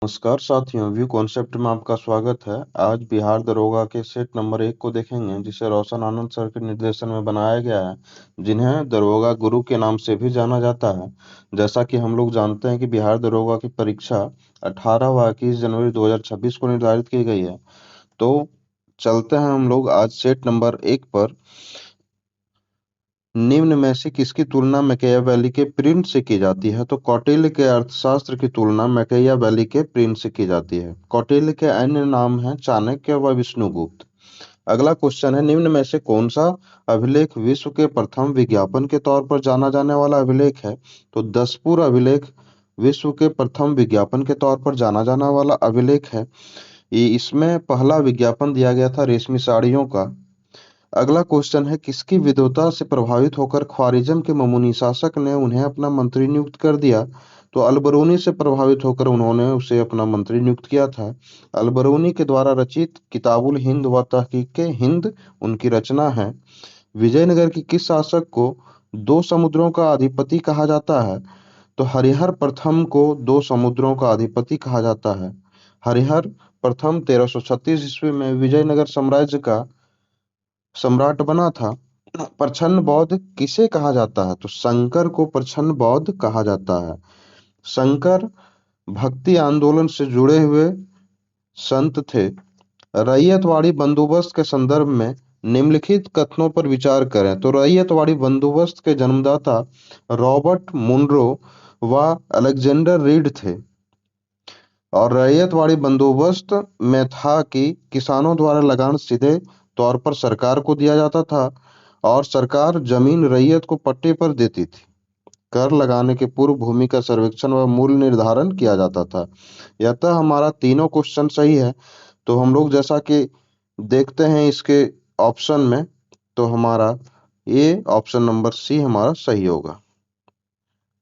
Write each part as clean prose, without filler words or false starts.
नमस्कार साथियों, view concept में आपका स्वागत है। आज बिहार दरोगा के सेट नंबर 1 को देखेंगे, जिसे रोशन आनंद सर के निर्देशन में बनाया गया है, जिन्हें दरोगा गुरु के नाम से भी जाना जाता है। जैसा कि हम लोग जानते हैं कि बिहार दरोगा की परीक्षा 18 व 21 जनवरी 2026 को निर्धारित की गई है। तो चलते हैं हम लोग आज सेट नंबर 1 पर। निम्न में से किसकी तुलना मैकियावेली के प्रिंट से की जाती है? तो कौटिल्य के अर्थशास्त्र की तुलना मैकियावेली के प्रिंट से की जाती है। कौटिल्य के अन्य नाम हैं चाणक्य व विष्णुगुप्त। अगला क्वेश्चन है, निम्न में से कौन सा अभिलेख विश्व के प्रथम विज्ञापन के तौर पर जाना जाने वाला अभिलेख है? तो दसपुर अभिलेख विश्व के प्रथम विज्ञापन के तौर पर जाना जाने वाला अभिलेख है। इसमें पहला विज्ञापन दिया गया था रेशमी साड़ियों का। अगला क्वेश्चन है, किसकी विद्वता से प्रभावित होकर ख्वारिज्म के मामूनी शासक ने उन्हें अपना मंत्री नियुक्त कर दिया? तो अलबरूनी से प्रभावित होकर उन्होंने उसे अपना मंत्री नियुक्त किया था। अलबरूनी के द्वारा रचित किताबुल हिंद व तहकीक हिंद उनकी रचना है। विजयनगर की किस शासक को दो समुद्रों का अधिपति कहा जाता है? तो हरिहर प्रथम को दो समुद्रों का अधिपति कहा जाता है। हरिहर प्रथम 1336 ईस्वी में विजयनगर साम्राज्य का सम्राट बना था। प्रछन्न बौद्ध किसे कहा जाता है? तो शंकर को प्रछन्न बौद्ध कहा जाता है। शंकर भक्ति आंदोलन से जुड़े हुए संत थे। रैयतवाड़ी बंदोबस्त के संदर्भ में निम्नलिखित कथनों पर विचार करें। तो रैयतवाड़ी बंदोबस्त के जन्मदाता रॉबर्ट मुनरो व अलेक्जेंडर रीड थे। और रैयतवाड़ी बंदोबस्त में था कि किसानों द्वारा लगान सीधे तौर पर सरकार को दिया जाता था और सरकार जमीन रैयत को पट्टे पर देती थी। कर लगाने के पूर्व भूमि का सर्वेक्षण व मूल्य निर्धारण किया जाता था। यतः हमारा तीनों क्वेश्चन सही है। तो हम लोग जैसा कि देखते हैं इसके ऑप्शन में, तो हमारा ये ऑप्शन नंबर सी हमारा सही होगा।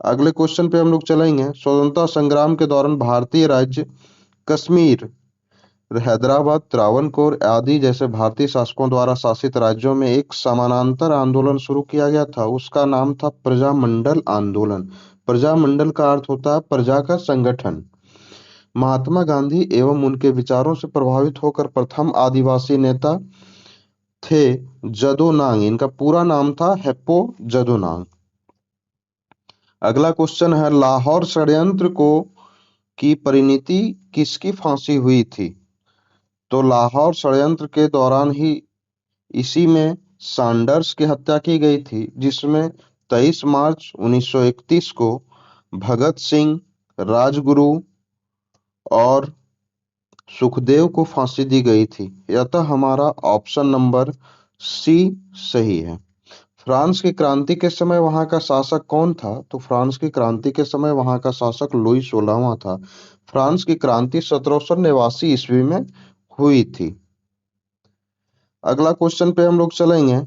अगले क्वेश्चन पे हम लोग चलेंगे। स्वतंत्रता संग्राम के दौरान भारतीय राज्य कश्मीर, हैदराबाद, त्रावणकोर आदि जैसे भारतीय शासकों द्वारा शासित राज्यों में एक समानांतर आंदोलन शुरू किया गया था। उसका नाम था प्रजामंडल आंदोलन। प्रजामंडल का अर्थ होता है प्रजा का संगठन। महात्मा गांधी एवं उनके विचारों से प्रभावित होकर प्रथम आदिवासी नेता थे जदोनांग। इनका पूरा नाम था हेप्पो जदोनांग। अगला क्वेश्चन है, लाहौर षड्यंत्र को की परिणति किसकी फांसी हुई थी? तो लाहौर षड्यंत्र के दौरान ही इसी में सैंडर्स की हत्या की गई थी, जिसमें 23 मार्च 1931 को भगत सिंह, राजगुरु और सुखदेव को फांसी दी गई थी। अतः हमारा ऑप्शन नंबर सी सही है। फ्रांस की क्रांति के समय वहां का शासक कौन था? तो फ्रांस की क्रांति के समय वहां का शासक लुई 16वां था। फ्रांस की क्रांति 1789 ईस्वी में हुई थी। अगला क्वेश्चन पे हम लोग चलेंगे।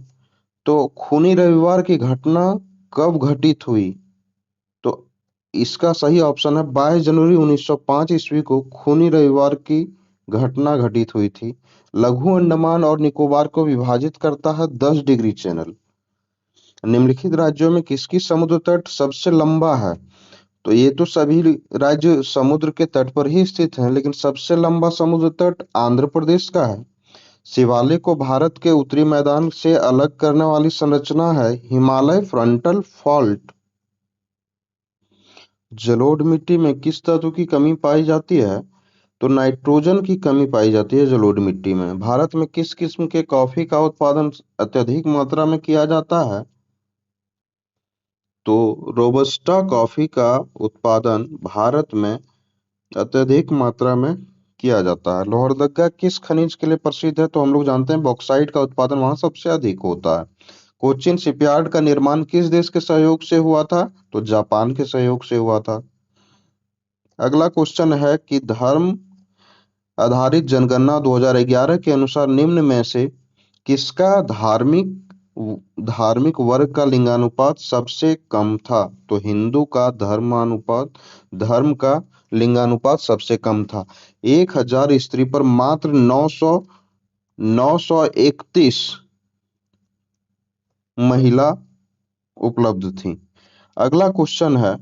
तो खूनी रविवार की घटना कब घटित हुई? तो इसका सही ऑप्शन है 22 जनवरी 1905 ईस्वी को खूनी रविवार की घटना घटित हुई थी। लघु अंडमान और निकोबार को विभाजित करता है 10 डिग्री चैनल। निम्नलिखित राज्यों में किसकी समुद्र तट सबसे लंबा है? तो ये तो सभी राज्य समुद्र के तट पर ही स्थित हैं, लेकिन सबसे लंबा समुद्र तट आंध्र प्रदेश का है। शिवालिक को भारत के उत्तरी मैदान से अलग करने वाली संरचना है हिमालय फ्रंटल फॉल्ट। जलोढ़ मिट्टी में किस तत्व की कमी पाई जाती है? तो नाइट्रोजन की कमी पाई जाती है जलोढ़ मिट्टी में। भारत में किस किस्म के कॉफी का उत्पादन अत्यधिक मात्रा में किया जाता है? तो रोबस्टा कॉफी का उत्पादन भारत में अत्यधिक मात्रा में किया जाता है। लोहरदगा किस खनिज के लिए प्रसिद्ध है? तो हम लोग जानते हैं बॉक्साइट का उत्पादन वहां सबसे अधिक होता है। कोचिन शिपयार्ड का निर्माण किस देश के सहयोग से हुआ था? तो जापान के सहयोग से हुआ था। अगला क्वेश्चन है कि धर्म आधारित जनगणना 2011 के अनुसार निम्न में से किसका धार्मिक वर्ग का लिंगानुपात सबसे कम था? तो हिंदू का धर्म का लिंगानुपात सबसे कम था। 1000 स्त्री पर मात्र 931 महिला उपलब्ध थी। अगला क्वेश्चन है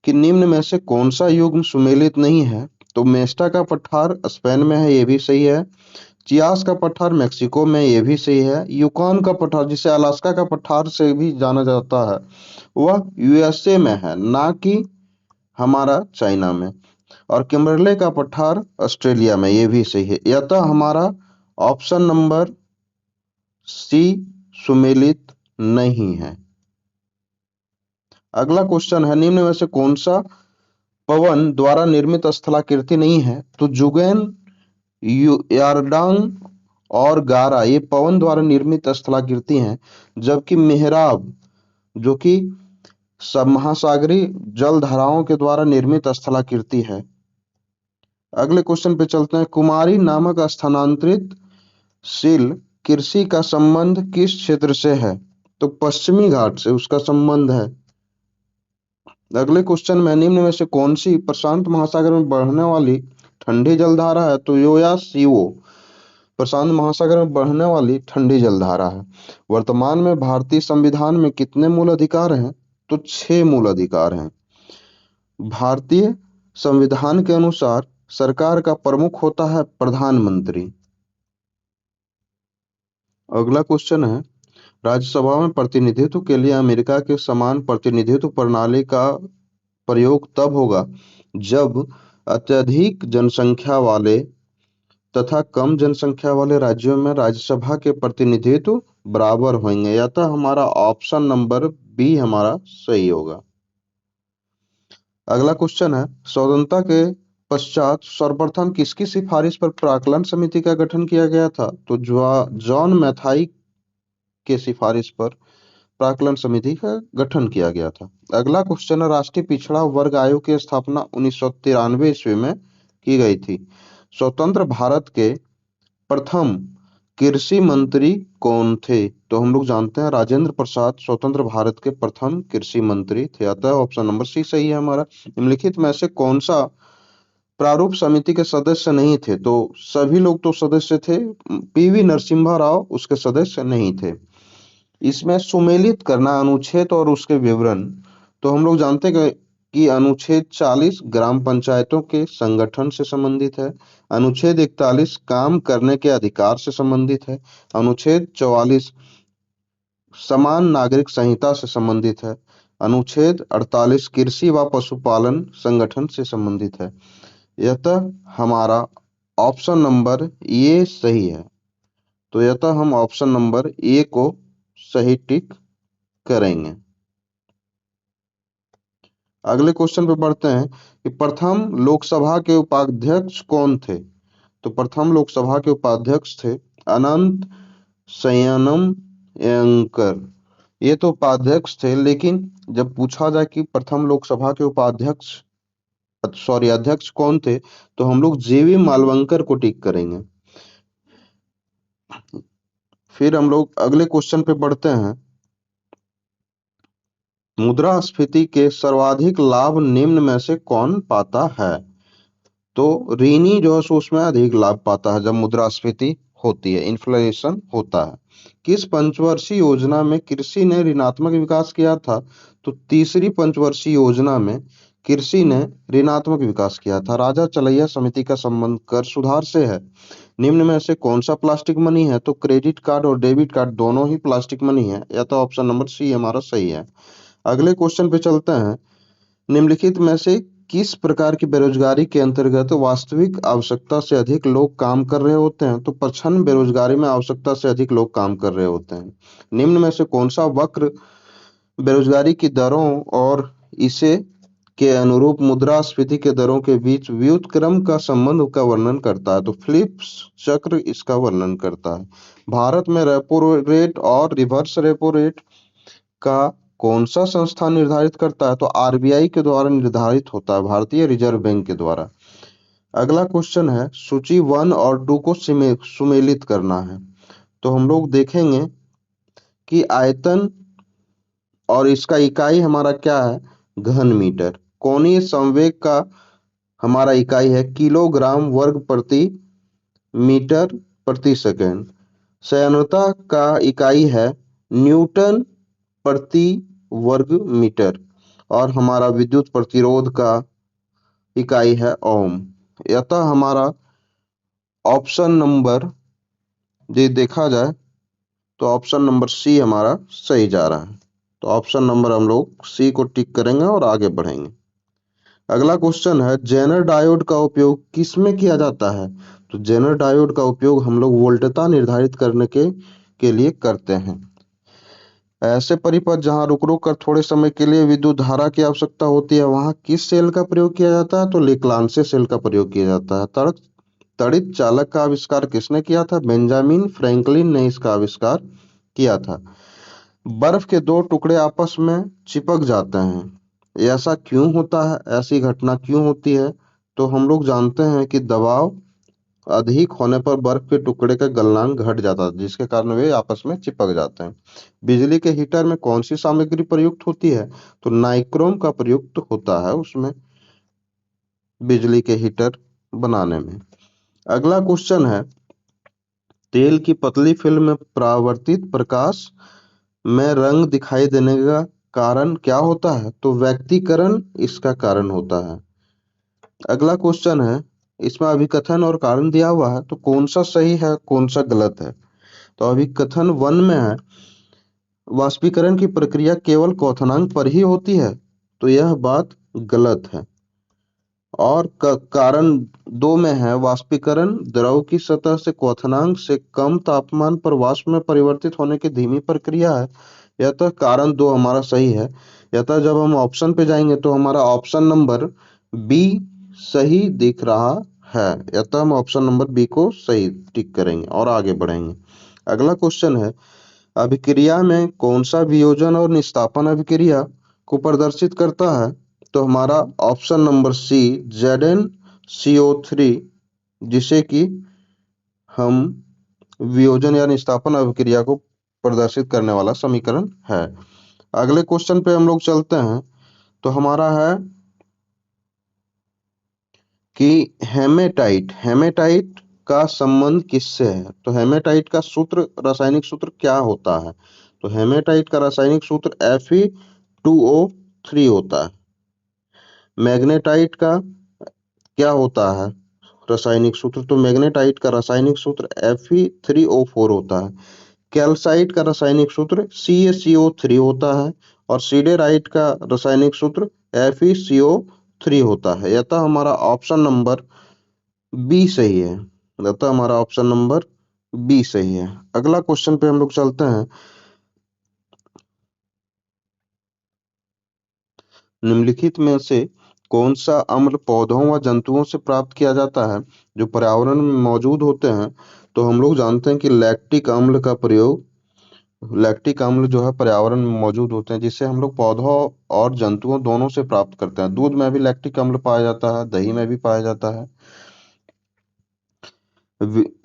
कि निम्न में से कौन सा युग्म सुमेलित नहीं है? तो मेस्टा का पठार स्पेन में है, ये भी सही है। चियास का पठार मेक्सिको में, ये भी सही है। यूकॉन का पठार, जिसे अलास्का का पठार से भी जाना जाता है, वह यूएसए में है, ना कि हमारा चाइना में। और किम्बरले का पठार ऑस्ट्रेलिया में, ये भी सही है। अतः हमारा ऑप्शन नंबर सी सुमेलित नहीं है। अगला क्वेश्चन है, निम्न में से कौन सा पवन द्वारा निर्मित स्थलाकृति नहीं है? तो जुगैन, यारडांग और गारा ये पवन द्वारा निर्मित स्थलाकृति हैं, जबकि मेहराब जो कि सब महासागरीय जल धाराओं के द्वारा निर्मित स्थलाकृति है। अगले क्वेश्चन पे चलते हैं, कुमारी नामक स्थानांतरित शील कृषि का संबंध किस क्षेत्र से है? तो पश्चिमी घाट से उसका संबंध है। अगले क्वेश्चन में, निम्न में से कौन सी प्रशांत महासागर में बहने वाली ठंडी जलधारा है? तो यो या सीओ प्रशांत महासागर में बहने वाली ठंडी जलधारा है। वर्तमान में भारतीय संविधान में कितने मूल अधिकार हैं? तो 6 मूल अधिकार हैं। भारतीय संविधान के अनुसार सरकार का प्रमुख होता है प्रधानमंत्री। अगला क्वेश्चन है, राज्यसभा में प्रतिनिधित्व के लिए अमेरिका के समान प्रतिनिधित्व प्रणाली का प्रयोग तब होगा जब अत्यधिक जनसंख्या वाले तथा कम जनसंख्या वाले राज्यों में राज्यसभा के प्रतिनिधित्व बराबर होंगे। या तो हमारा ऑप्शन नंबर बी हमारा सही होगा। अगला क्वेश्चन है, स्वतंत्रता के पश्चात सर्वप्रथम किसकी सिफारिश पर प्राक्कलन समिति का गठन किया गया था? तो जॉन मैथाई के सिफारिश पर प्राक्कलन समिति का गठन किया गया था। अगला क्वेश्चन है, राष्ट्रीय पिछड़ा वर्ग आयोग की स्थापना 1993 ईस्वी में की गई थी। स्वतंत्र भारत के प्रथम कृषि मंत्री कौन थे? तो हम लोग जानते हैं राजेंद्र प्रसाद स्वतंत्र भारत के प्रथम कृषि मंत्री थे। अतः ऑप्शन नंबर सी सही है हमारा। निम्नलिखित में से कौन सा प्रारूप समिति के सदस्य नहीं थे? तो सभी लोग तो सदस्य थे, पीवी नरसिम्हा राव उसके सदस्य नहीं थे। इसमें सुमेलित करना अनुच्छेद और उसके विवरण, तो हम लोग जानते हैं कि अनुच्छेद 40 ग्राम पंचायतों के संगठन से संबंधित है। अनुच्छेद 41 काम करने के अधिकार से संबंधित है। अनुच्छेद 44 समान नागरिक संहिता से संबंधित है। अनुच्छेद 48 कृषि व पशुपालन संगठन से संबंधित है। यतः हमारा ऑप्शन नंबर ए सही है। तो यतः हम ऑप्शन नंबर ए को सही टिक करेंगे। अगले क्वेश्चन पे बढ़ते हैं कि प्रथम लोकसभा के उपाध्यक्ष कौन थे? तो प्रथम लोकसभा के उपाध्यक्ष थे अनंत संयनम यंकर। ये तो उपाध्यक्ष थे, लेकिन जब पूछा जाए कि प्रथम लोकसभा के अध्यक्ष कौन थे, तो हम लोग जेवी मालवंकर को टिक करेंगे। फिर हम लोग अगले क्वेश्चन पे बढ़ते हैं, मुद्रास्फीति के सर्वाधिक लाभ निम्न में से कौन पाता है? तो ऋणी जो है उसमें अधिक लाभ पाता है जब मुद्रास्फीति होती है, इन्फ्लेशन होता है। किस पंचवर्षीय योजना में कृषि ने ऋणात्मक विकास किया था? तो तीसरी पंचवर्षीय योजना में कृषि ने ऋणात्मक विकास किया था। राजा चलैया समिति का संबंध कर सुधार से है। निम्न में से कौन सा प्लास्टिक मनी है? तो क्रेडिट कार्ड और डेबिट कार्ड दोनों ही प्लास्टिक मनी है। या तो ऑप्शन नंबर सी हमारा सही है। अगले क्वेश्चन पे चलते हैं, निम्नलिखित में से किस प्रकार की बेरोजगारी के अंतर्गत वास्तविक आवश्यकता से अधिक लोग काम कर रहे होते हैं? तो प्रच्छन्न बेरोजगारी में आवश्यकता से अधिक लोग काम कर रहे होते हैं। निम्न में से कौन सा वक्र बेरोजगारी की दरों और इसे के अनुरूप मुद्रास्फीति के दरों के बीच व्युत्क्रम का संबंध का वर्णन करता है? तो फिलिप्स चक्र इसका वर्णन करता है। भारत में रेपो रेट और रिवर्स रेपो रेट का कौन सा संस्था निर्धारित करता है? तो आरबीआई के द्वारा निर्धारित होता है, भारतीय रिजर्व बैंक के द्वारा। अगला क्वेश्चन है, सूची 1 और 2 को सुमेलित करना है। तो हम लोग देखेंगे कि आयतन और इसका इकाई हमारा क्या है? घन मीटर। कोणीय संवेग का हमारा इकाई है किलोग्राम वर्ग प्रति मीटर प्रति सेकंड। सयनता का इकाई है न्यूटन प्रति वर्ग मीटर। और हमारा विद्युत प्रतिरोध का इकाई है ओम। अतः हमारा ऑप्शन नंबर ये देखा जाए तो ऑप्शन नंबर सी हमारा सही जा रहा है। तो ऑप्शन नंबर हम लोग सी को टिक करेंगे और आगे बढ़ेंगे। अगला क्वेश्चन है जेनर डायोड का उपयोग किस में किया जाता है? तो जेनर डायोड का उपयोग हम लोग वोल्टता निर्धारित करने के लिए करते हैं। ऐसे परिपथ जहां रुक रुक कर थोड़े समय के लिए विद्युत धारा की आवश्यकता होती है वहां किस सेल का प्रयोग किया जाता है? तो लेक्लांसे सेल का प्रयोग किया जाता है। तड़ित चालक का आविष्कार किसने किया था? बेंजामिन फ्रैंकलिन ने इसका आविष्कार किया था। बर्फ के दो टुकड़े आपस में चिपक जाते हैं, ऐसा क्यों होता है? ऐसी घटना क्यों होती है? तो हम लोग जानते हैं कि दबाव अधिक होने पर बर्फ के टुकड़े का गलनांक घट जाता है, जिसके कारण वे आपस में चिपक जाते हैं। बिजली के हीटर में कौन सी सामग्री प्रयुक्त होती है? तो नाइक्रोम का प्रयुक्त होता है उसमें, बिजली के हीटर बनाने में। अगला क्वेश्चन है तेल की पतली फिल्म में परावर्तित प्रकाश में रंग दिखाई देने का कारण क्या होता है? तो व्यक्तीकरण इसका कारण होता है। अगला क्वेश्चन है इसमें अभिकथन और कारण दिया हुआ है, तो कौन सा सही है कौन सा गलत है? तो अभिकथन 1 में है वाष्पीकरण की प्रक्रिया केवल क्वथनांक पर ही होती है, तो यह बात गलत है। और कारण 2 में है वाष्पीकरण द्रव की सतह से क्वथनांक से कम तापमान पर वाष्प में परिवर्तित होने की धीमी प्रक्रिया है। यह तो कारण 2 हमारा सही है। यह तो जब हम ऑप्शन पे जाएंगे तो हमारा ऑप्शन नंबर बी सही दिख रहा है। या तो हम ऑप्शन नंबर बी को सही टिक करेंगे और आगे बढ़ेंगे। अगला क्वेश्चन है अभिक्रिया में कौन सा वियोजन और निस्तापन अभिक्रिया को प्रदर्शित करता है? तो हमारा ऑप्शन नंबर सी ZnCO3, जिसे कि हम वियोजन या निस्तापन अभिक्रिया को प्रदर्शित करने वाला समीकरण है। अगले क्वेश्चन पे हम लोग चलते हैं, तो हमारा है कि हेमेटाइट हेमेटाइट का संबंध किससे है? तो हेमेटाइट का सूत्र रासायनिक सूत्र क्या होता है? तो हेमेटाइट का रासायनिक सूत्र Fe2O3 होता है। मैग्नेटाइट का क्या होता है रासायनिक सूत्र? तो मैग्नेटाइट का रासायनिक सूत्र Fe3O4 होता है। कैल्साइट का रासायनिक सूत्र CaCO3 होता है और सीडेराइट का रासायनिक सूत्र FeCO3 होता है। यह हमारा ऑप्शन नंबर बी सही है। अतः हमारा ऑप्शन नंबर बी सही है। अगला क्वेश्चन पे हम लोग चलते हैं। निम्नलिखित में से कौन सा अम्ल पौधों व जंतुओं से प्राप्त किया जाता है जो पर्यावरण में मौजूद होते हैं? तो हम लोग जानते हैं कि लैक्टिक अम्ल जो है पर्यावरण में मौजूद होते हैं, जिससे हम लोग पौधों और जंतुओं दोनों से प्राप्त करते हैं। दूध में भी लैक्टिक अम्ल पाया जाता है, दही में भी पाया जाता है।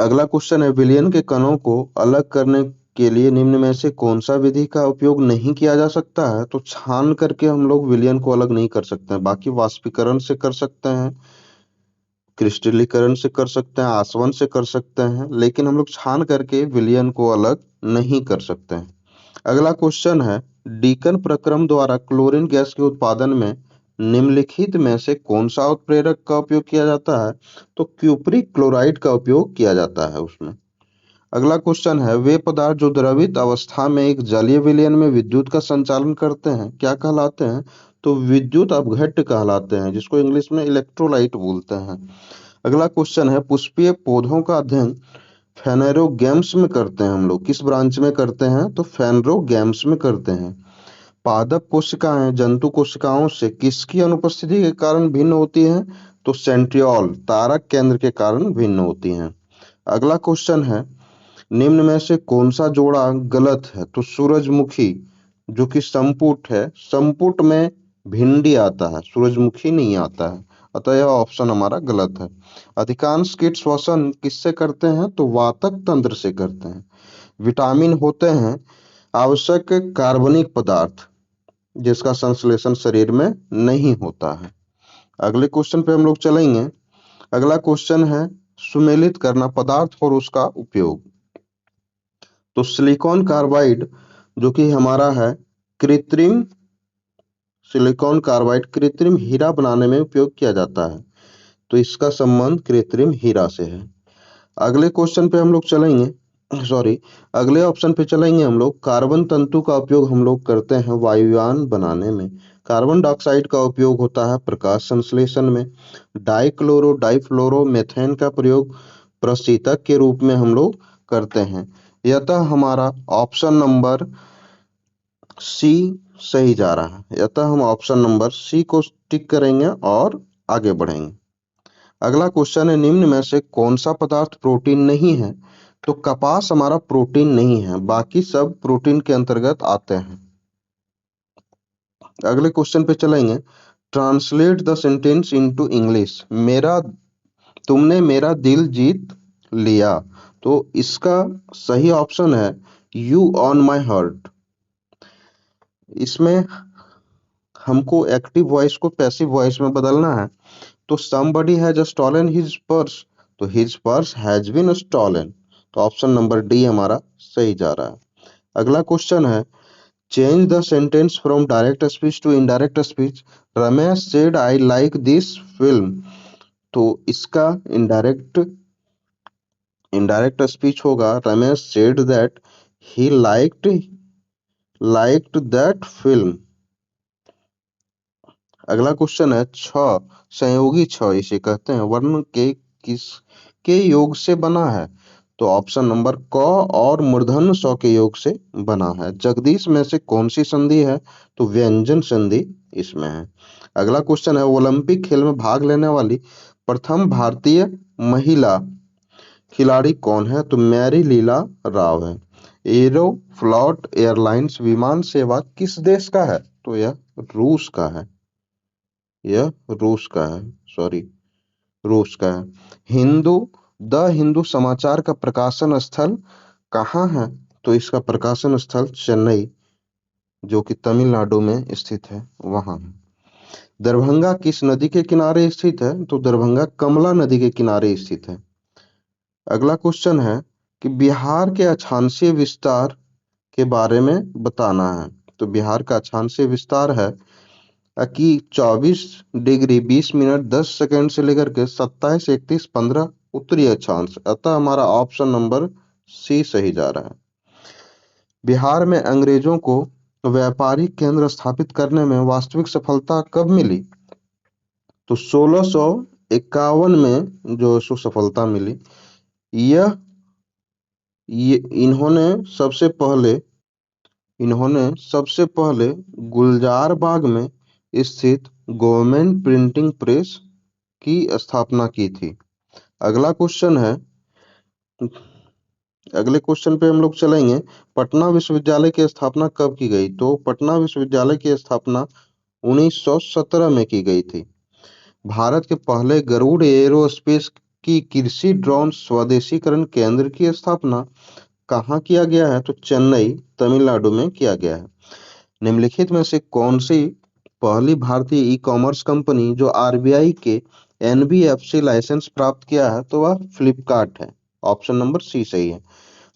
अगला क्वेश्चन है विलयन के कणों को अलग करने के लिए निम्न में से कौन सा विधि का उपयोग नहीं किया जा सकता है? तो छान करके हम लोग विलयन को अलग नहीं कर सकते हैं। बाकी वाष्पीकरण से कर सकते हैं, क्रिस्टलीकरण से कर सकते हैं, आसवन से कर सकते हैं, लेकिन हम लोग छान करके विलयन को अलग नहीं कर सकते हैं। अगला क्वेश्चन है डीकन प्रक्रम द्वारा क्लोरीन गैस के उत्पादन में निम्नलिखित में से कौन सा उत्प्रेरक का उपयोग किया जाता है? तो क्यूपरिक क्लोराइड का उपयोग किया जाता है उसमें। अगला क्वेश्चन है वे पदार्थ जो द्रवित अवस्था में एक जलीय विलयन में विद्युत का संचालन करते हैं क्या कहलाते हैं? तो विद्युत अपघट्य कहलाते हैं, जिसको इंग्लिश में इलेक्ट्रोलाइट बोलते हैं। अगला क्वेश्चन है पुष्पीय पौधों का अध्ययन फेनेरोगैम्स में करते हैं हम लोग, किस ब्रांच में करते हैं? तो फेनरोगैम्स में करते हैं। पादप कोशिकाएं जंतु कोशिकाओं से किसकी अनुपस्थिति के कारण भिन्न होती हैं? तो सेंट्रियोल तारक केंद्र के कारण भिन्न होती हैं। अगला क्वेश्चन है निम्न में से कौन सा जोड़ा गलत है? तो सूरजमुखी जो कि संपुट है, संपुट में भिंडी आता है, सूरजमुखी नहीं आता है। अतः यह ऑप्शन हमारा गलत है। अधिकांश कीट श्वसन किससे करते हैं? तो वातक तंत्र से करते हैं। विटामिन होते हैं आवश्यक कार्बनिक पदार्थ जिसका संश्लेषण शरीर में नहीं होता है। अगले क्वेश्चन पे हम लोग चलेंगे। अगला क्वेश्चन है सुमेलित करना पदार्थ और उसका उपयोग। तो सिलिकॉन कार्बाइड जो कि हमारा है कृत्रिम सिलिकॉन कार्बाइड कृत्रिम हीरा बनाने में उपयोग किया जाता है। तो इसका संबंध कृत्रिम हीरा से है। अगले क्वेश्चन पे हम लोग चलेंगे, सॉरी, अगले ऑप्शन पे चलेंगे हम लोग। कार्बन तंतु का उपयोग हम लोग करते हैं वायुयान बनाने में। कार्बन डाइऑक्साइड का उपयोग होता है प्रकाश संश्लेषण में। डाइक्लोरो डाइफ्लोरो मेथेन का प्रयोग प्रशीतक के रूप में हम लोग करते हैं। यतः हमारा ऑप्शन नंबर सी सही जा रहा है। अतः हम ऑप्शन नंबर सी को टिक करेंगे और आगे बढ़ेंगे। अगला क्वेश्चन है, निम्न में से कौन सा पदार्थ प्रोटीन नहीं है? तो कपास हमारा प्रोटीन नहीं है, बाकी सब प्रोटीन के अंतर्गत आते हैं। अगले क्वेश्चन पे चलेंगे। Translate the sentence into English. तुमने मेरा दिल जीत लिया। तो इसका सही ऑप्शन है यू ऑन माई हार्ट। इसमें हमको एक्टिव वॉइस को पैसिव वॉइस में बदलना है। तो somebody has stolen his purse, तो his purse has been stolen। तो ऑप्शन नंबर डी हमारा सही जा रहा है। अगला क्वेश्चन है, change the sentence from direct speech to indirect speech. Ramesh said I like this film. तो इसका इनडायरेक्ट इनडायरेक्ट स्पीच होगा, Ramesh said that he liked that film. अगला क्वेश्चन है, छ संयोगी छ इसे कहते हैं, वर्ण के किस के योग से बना है? तो ऑप्शन नंबर क और मूर्धन्य स के योग से बना है। जगदीश में से कौन सी संधि है? तो व्यंजन संधि इसमें है। अगला क्वेश्चन है, ओलंपिक खेल में भाग लेने वाली प्रथम भारतीय महिला खिलाड़ी कौन है? तो मैरी लीला राव है। एरोफ्लॉट एयरलाइंस विमान सेवा किस देश का है? तो यह रूस का है। यह रूस का है, सॉरी, रूस का है। द हिंदू समाचार का प्रकाशन स्थल कहाँ है? तो इसका प्रकाशन स्थल चेन्नई, जो कि तमिलनाडु में स्थित है, वहां है। दरभंगा किस नदी के किनारे स्थित है? तो दरभंगा कमला नदी के किनारे स्थित है। अगला क्वेश्चन है कि बिहार के अक्षांशीय विस्तार के बारे में बताना है। तो बिहार का अक्षांशीय विस्तार है कि 24 डिग्री 20 मिनट 10 सेकंड से लेकर के 27 31 15 उत्तरी अक्षांश। अतः हमारा ऑप्शन नंबर सी सही जा रहा है। बिहार में अंग्रेजों को व्यापारिक केंद्र स्थापित करने में वास्तविक सफलता कब मिली? तो 1651 में जो इसको सफलता मिली। यह ये इन्होंने सबसे पहले गुलजार बाग में स्थित गवर्नमेंट प्रिंटिंग प्रेस की स्थापना की थी। अगला क्वेश्चन है, अगले क्वेश्चन पे हम लोग चलेंगे। पटना विश्वविद्यालय की स्थापना कब की गई? तो पटना विश्वविद्यालय की स्थापना 1917 में की गई थी। भारत के पहले गरुड़ एरोस्पेस की कृषि ड्रोन स्वदेशीकरण केंद्र की स्थापना कहाँ किया गया है? तो चेन्नई, तमिलनाडु में किया गया है। निम्नलिखित में से कौन सी पहली भारतीय ई कॉमर्स कंपनी जो आरबीआई के एनबीएफसी लाइसेंस प्राप्त किया है? तो वह फ्लिपकार्ट है। ऑप्शन नंबर सी सही है।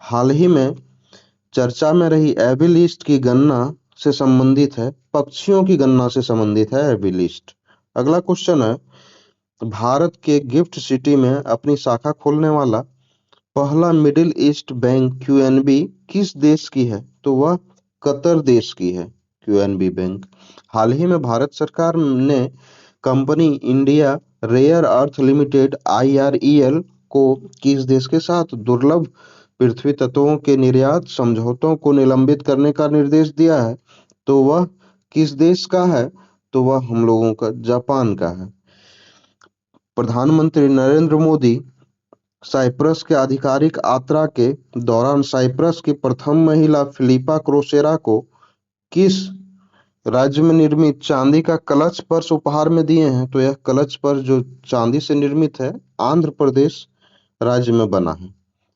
हाल ही में चर्चा में रही एबी लिस्ट की गणना से संबंधित है, पक्षियों की गणना से संबंधित है एबी लिस्ट। अगला क्वेश्चन है, भारत के गिफ्ट सिटी में अपनी शाखा खोलने वाला पहला मिडिल ईस्ट बैंक क्यूएनबी किस देश की है? तो वह कतर देश की है क्यूएनबी बैंक। हाल ही में भारत सरकार ने company India rare earth limited IREL को किस देश के साथ दुर्लभ पृथ्वी तत्वों के निर्यात समझौतों को निलंबित करने का निर्देश दिया है? तो वह किस देश का है? तो वह हम लोगों का जापान का है। प्रधानमंत्री नरेंद्र मोदी साइप्रस के आधिकारिक यात्रा के दौरान साइप्रस की प्रथम महिला फिलिपा क्रोसेरा को किस राज्य में निर्मित चांदी का कलश पर्स उपहार में दिए हैं? तो यह कलश पर्स जो चांदी से निर्मित है, आंध्र प्रदेश राज्य में बना है।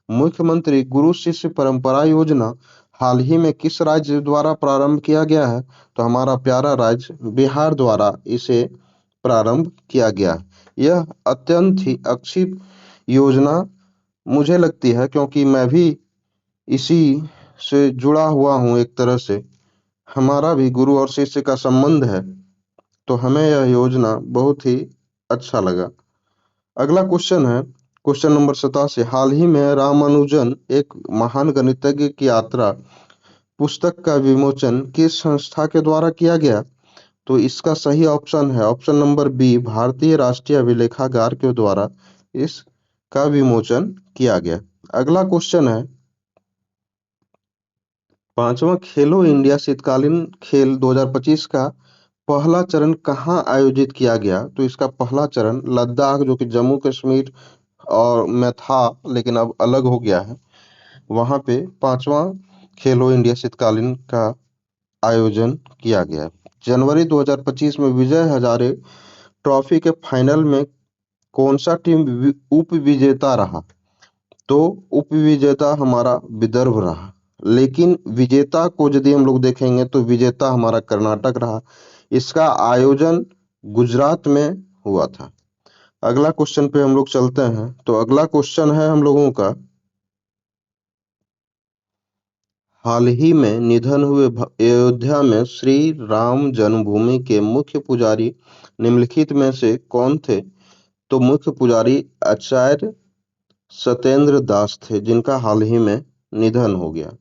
मुख्यमंत्री गुरु शिष्य परंपरा योजना हाल ही में किस राज्य द्वारा प्रारंभ किया गया है? तो हमारा प्यारा राज्य बिहार द्वारा इसे प्रारंभ किया गया है। यह अत्यंत ही अच्छी योजना मुझे लगती है, क्योंकि मैं भी इसी से जुड़ा हुआ हूँ एक तरह से। हमारा भी गुरु और शिष्य का संबंध है, तो हमें यह योजना बहुत ही अच्छा लगा। अगला क्वेश्चन है क्वेश्चन नंबर 87। हाल ही में रामानुजन एक महान गणितज्ञ की यात्रा पुस्तक का विमोचन किस संस्था के द्वारा किया गया? तो इसका सही ऑप्शन है ऑप्शन नंबर बी, भारतीय राष्ट्रीय अभिलेखागार के द्वारा इसका विमोचन किया गया। अगला क्वेश्चन है 5वां खेलो इंडिया शीतकालीन खेल 2025 का पहला चरण कहाँ आयोजित किया गया? तो इसका पहला चरण लद्दाख, जो कि जम्मू कश्मीर और में था लेकिन अब अलग हो गया है, वहां पे 5वां खेलो इंडिया शीतकालीन का आयोजन किया गया। जनवरी 2025 में विजय हजारे ट्रॉफी के फाइनल में कौन सा टीम उप विजेता रहा? तो उप विजेता हमारा विदर्भ रहा, लेकिन विजेता को यदि हम लोग देखेंगे तो विजेता हमारा कर्नाटक रहा। इसका आयोजन गुजरात में हुआ था। अगला क्वेश्चन पे हम लोग चलते हैं। तो अगला क्वेश्चन है हम लोगों का, हाल ही में निधन हुए अयोध्या में श्री राम जन्मभूमि के मुख्य पुजारी निम्नलिखित में से कौन थे? तो मुख्य पुजारी आचार्य सत्येंद्र दास थे, जिनका हाल ही में निधन हो गया।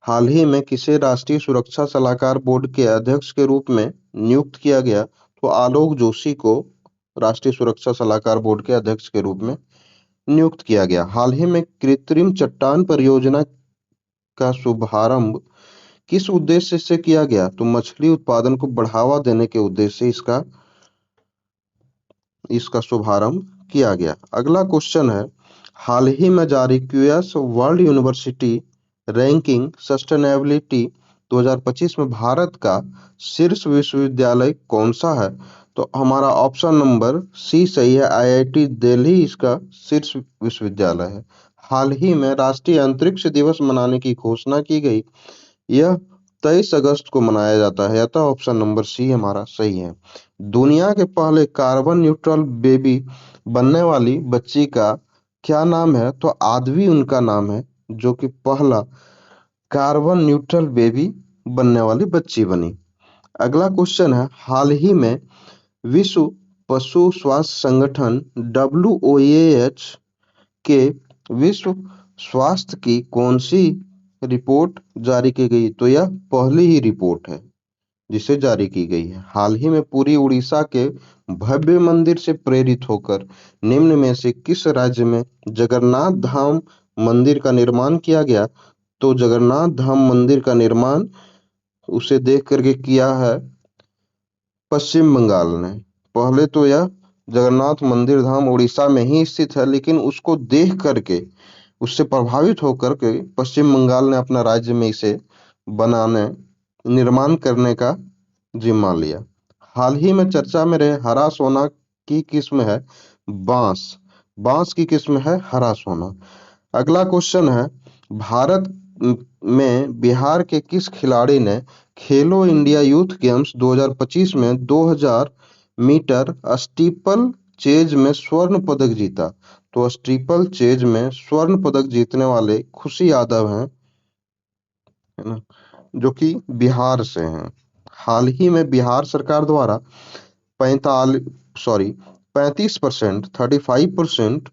हाल ही में किसे राष्ट्रीय सुरक्षा सलाहकार बोर्ड के अध्यक्ष के रूप में नियुक्त किया गया? तो आलोक जोशी को राष्ट्रीय सुरक्षा सलाहकार बोर्ड के अध्यक्ष के रूप में नियुक्त किया गया। हाल ही में कृत्रिम चट्टान परियोजना का शुभारंभ किस उद्देश्य से किया गया? तो मछली उत्पादन को बढ़ावा देने के उद्देश्य से इसका शुभारंभ किया गया। अगला क्वेश्चन है, हाल ही में जारी QS world university ranking sustainability 2025 में भारत का शीर्ष विश्वविद्यालय कौन सा है? तो हमारा ऑप्शन नंबर सी सही है, आईआईटी दिल्ली इसका शीर्ष विश्वविद्यालय है। हाल ही में राष्ट्रीय अंतरिक्ष दिवस मनाने की घोषणा की गई, यह 23 अगस्त को मनाया जाता है, अतः ऑप्शन नंबर सी हमारा सही है। दुनिया के पहले कार्बन न्यूट्रल बेबी बनने वाली बच्ची का क्या नाम है? तो आद्वी उनका नाम है, जो कि पहला कार्बन न्यूट्रल बेबी बनने वाली बच्ची बनी। अगला क्वेश्चन है, हाल ही में विश्व पशु स्वास्थ्य संगठन WOAH के विश्व स्वास्थ्य की कौन सी रिपोर्ट जारी की गई? तो यह पहली ही रिपोर्ट है जिसे जारी की गई है। हाल ही में पूरी उड़ीसा के भव्य मंदिर से प्रेरित होकर निम्न में से किस राज्य में जगन्नाथ धाम मंदिर का निर्माण किया गया? तो जगन्नाथ धाम मंदिर का निर्माण उसे देख करके किया है पश्चिम बंगाल ने। पहले तो यह जगन्नाथ मंदिर धाम उड़ीसा में ही स्थित है, लेकिन उसको देख करके उससे प्रभावित होकर के पश्चिम बंगाल ने अपना राज्य में इसे बनाने निर्माण करने का जिम्मा लिया। हाल ही में चर्चा में रहे हरा सोना की किस्म है बांस। बांस की किस्म है हरा सोना। अगला क्वेश्चन है, भारत में बिहार के किस खिलाड़ी ने खेलो इंडिया यूथ गेम्स 2025 में 2000 मीटर स्टीपल चेज में स्वर्ण पदक जीता? तो स्टीपल चेज में स्वर्ण पदक जीतने वाले खुशी यादव हैं, है ना, जो कि बिहार से हैं। हाल ही में बिहार सरकार द्वारा 35%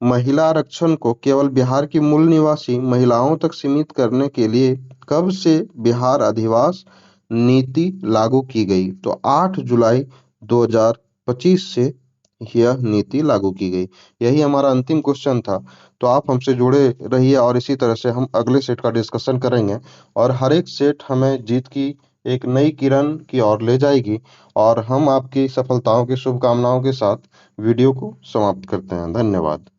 महिला आरक्षण को केवल बिहार की मूल निवासी महिलाओं तक सीमित करने के लिए कब से बिहार अधिवास नीति लागू की गई? तो 8 जुलाई 2025 से यह नीति लागू की गई। यही हमारा अंतिम क्वेश्चन था। तो आप हमसे जुड़े रहिए और इसी तरह से हम अगले सेट का डिस्कशन करेंगे और हर एक सेट हमें जीत की एक नई किरण की ओर ले जाएगी और हम आपकी सफलताओं की शुभकामनाओं के साथ वीडियो को समाप्त करते हैं। धन्यवाद।